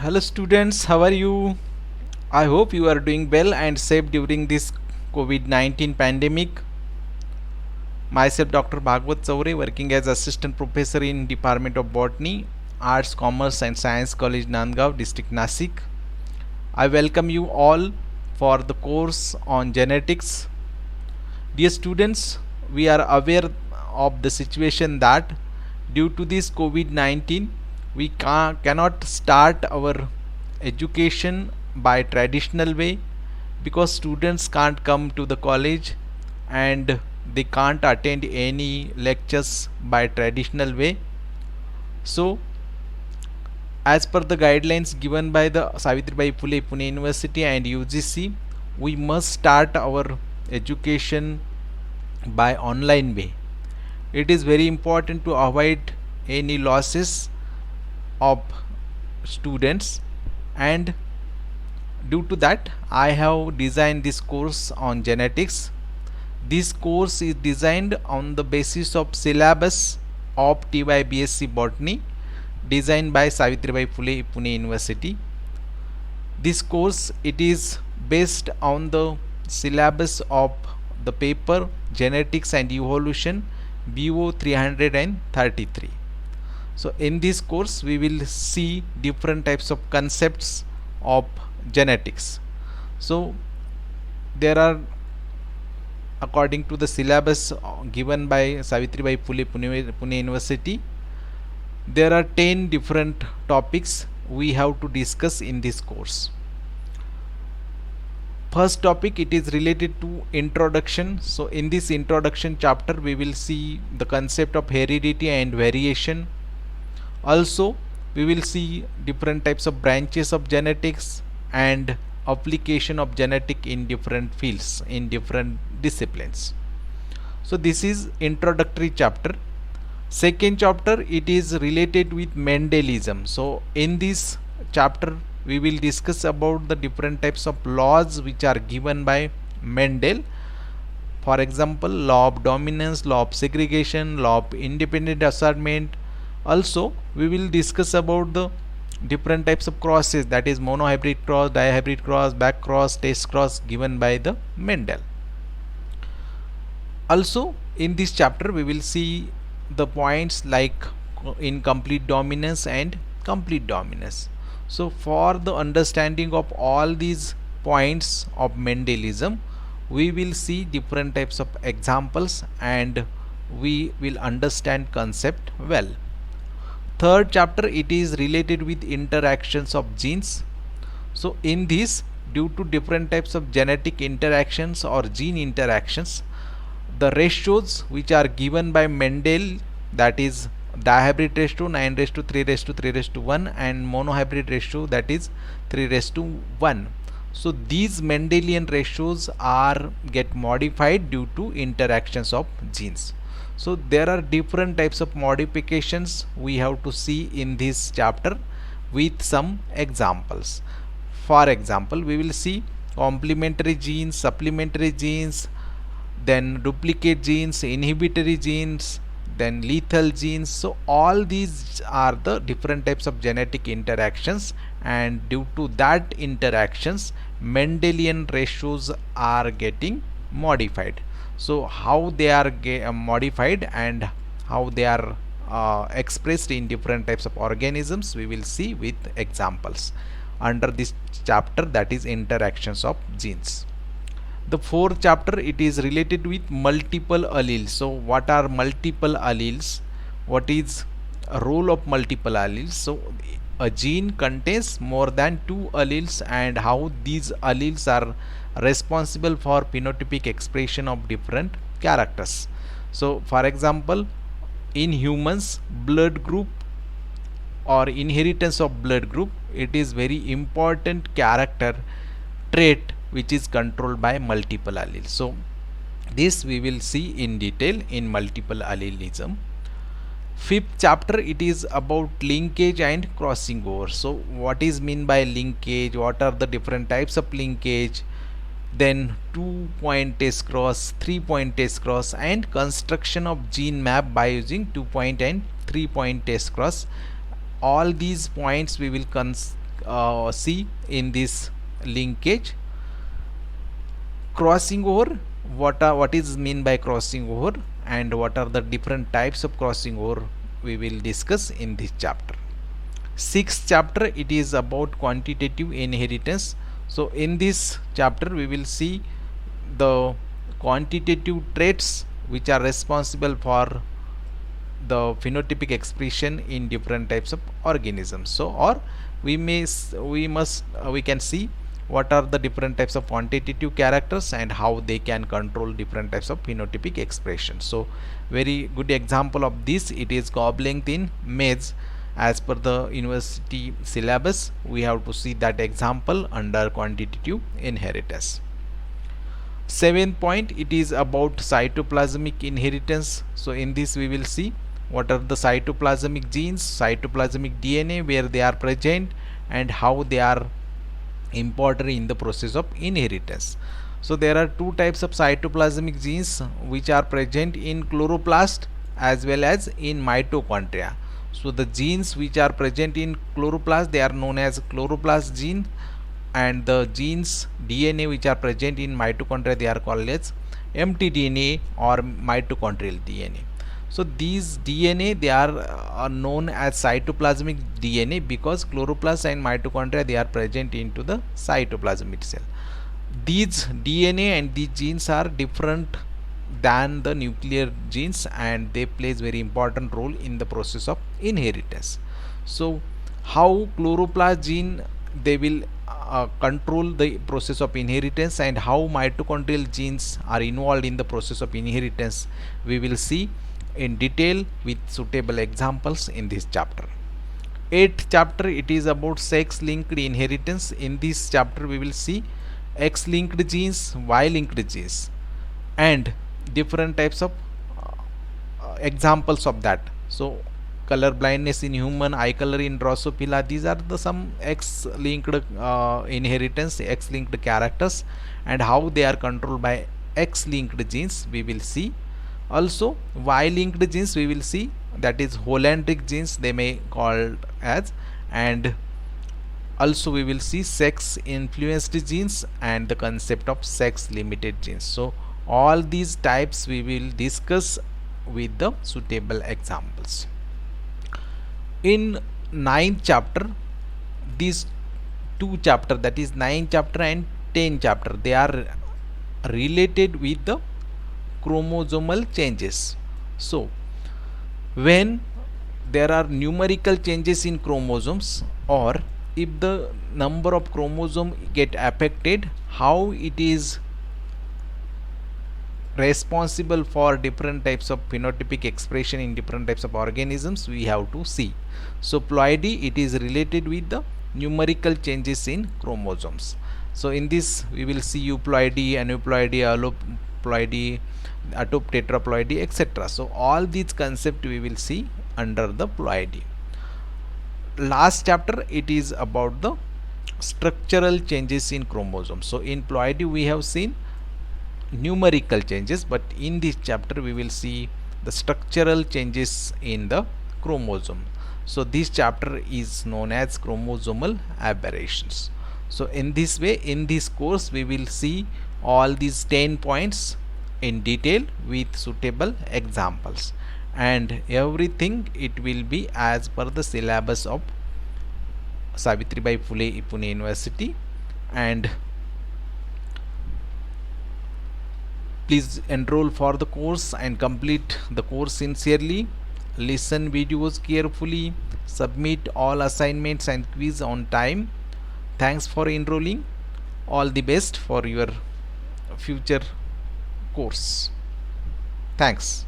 Hello students, how are you? I hope you are doing well and safe during this COVID-19 pandemic. Myself Dr. Bhagwat Chaure, working as assistant professor in Department of Botany, Arts, Commerce and Science College Nandgaon, District Nasik. I welcome you all for the course on genetics. Dear students, we are aware of the situation that due to this COVID-19 we cannot start our education by traditional way because students can't come to the college and they can't attend any lectures by traditional way. So as per the guidelines given by the Savitribai Phule Pune University and UGC, we must start our education by online way. It is very important to avoid any losses of students, and due to that I have designed this course on genetics. This course is designed on the basis of syllabus of TYBSc Botany designed by Savitribai Phule Pune University. This course it is based on the syllabus of the paper Genetics and Evolution BO 333. So in this course we will see different types of concepts of genetics. So there are, according to the syllabus given by Savitribai Phule Pune University, there are 10 different topics we have to discuss in this course. First topic, it is related to introduction. So in this introduction chapter we will see the concept of heredity and variation. Also we will see different types of branches of genetics and application of genetic in different fields, in different disciplines. So this is introductory chapter. Second chapter, it is related with Mendelism. So in this chapter we will discuss about the different types of laws which are given by Mendel. For example, law of dominance, law of segregation, law of independent assortment. Also we will discuss about the different types of crosses, that is monohybrid cross, dihybrid cross, back cross, test cross given by the Mendel. Also in this chapter we will see the points like incomplete dominance and complete dominance. So for the understanding of all these points of Mendelism, we will see different types of examples and we will understand concept well. Third chapter, it is related with interactions of genes. So in this, due to different types of genetic interactions or gene interactions, the ratios which are given by Mendel, that is dihybrid ratio 9 raised to 3 raised to 3 raised to 1 and monohybrid ratio, that is 3 raised to 1. So these Mendelian ratios are get modified due to interactions of genes. So there are different types of modifications we have to see in this chapter with some examples. For example, we will see complementary genes, supplementary genes, then duplicate genes, inhibitory genes, then lethal genes. So all these are the different types of genetic interactions, and due to that interactions Mendelian ratios are getting modified. So how they are modified and how they are expressed in different types of organisms, we will see with examples under this chapter, that is interactions of genes. The fourth chapter, it is related with multiple alleles. So what are multiple alleles? What is a role of multiple alleles? So a gene contains more than 2 alleles and how these alleles are responsible for phenotypic expression of different characters. So for example, in humans, blood group or inheritance of blood group, it is very important character trait which is controlled by multiple alleles. So this we will see in detail in multiple allelism. Fifth chapter, it is about linkage and crossing over. So what is mean by linkage, what are the different types of linkage, then 2-point test cross, 3-point test cross, and construction of gene map by using 2-point and 3-point test cross. All these points we will see in this linkage. Crossing over, what is mean by crossing over, and what are the different types of crossing over, we will discuss in this chapter. Sixth chapter, it is about quantitative inheritance. So in this chapter we will see the quantitative traits which are responsible for the phenotypic expression in different types of organisms. So, or we can see what are the different types of quantitative characters and how they can control different types of phenotypic expression. So very good example of this, it is goblet in maize. As per the university syllabus, we have to see that example under quantitative inheritance. Seventh point, it is about cytoplasmic inheritance. So in this we will see what are the cytoplasmic genes, cytoplasmic DNA, where they are present and how they are important in the process of inheritance. So there are two types of cytoplasmic genes which are present in chloroplast as well as in mitochondria. So the genes which are present in chloroplast, they are known as chloroplast gene, and the genes DNA which are present in mitochondria, they are called as mtDNA or mitochondrial DNA. So these DNA, they are known as cytoplasmic DNA because chloroplast and mitochondria, they are present into the cytoplasm itself. These DNA and these genes are different than the nuclear genes, and they plays very important role in the process of inheritance. So how chloroplast gene, they will control the process of inheritance, and how mitochondrial genes are involved in the process of inheritance, we will see in detail with suitable examples in this chapter. Eighth chapter, it is about sex linked inheritance. In this chapter we will see X linked genes, Y linked genes, and different types of examples of that. So color blindness in human, eye color in Drosophila, these are the some X linked inheritance, X linked characters, and how they are controlled by X linked genes we will see. Also Y linked genes we will see, that is Hollandric genes they may called as, and also we will see sex influenced genes and the concept of sex limited genes. So all these types we will discuss with the suitable examples. In ninth chapter, these two chapter, that is 9th chapter and 10th chapter, they are related with the chromosomal changes. So when there are numerical changes in chromosomes, or if the number of chromosome get affected, how it is responsible for different types of phenotypic expression in different types of organisms, we have to see. So ploidy, it is related with the numerical changes in chromosomes. So in this we will see euploidy, aneuploidy, alloploidy, tetraploidy, etc. So all these concepts we will see under the ploidy. Last chapter, it is about the structural changes in chromosomes. So in ploidy we have seen numerical changes, but in this chapter we will see the structural changes in the chromosome. So this chapter is known as chromosomal aberrations. So in this way, in this course we will see all these 10 points in detail with suitable examples, and everything it will be as per the syllabus of Savitribai Phule Pune University. And please enroll for the course and complete the course sincerely. Listen videos carefully, submit all assignments and quiz on time. Thanks for enrolling. All the best for your future course. Thanks.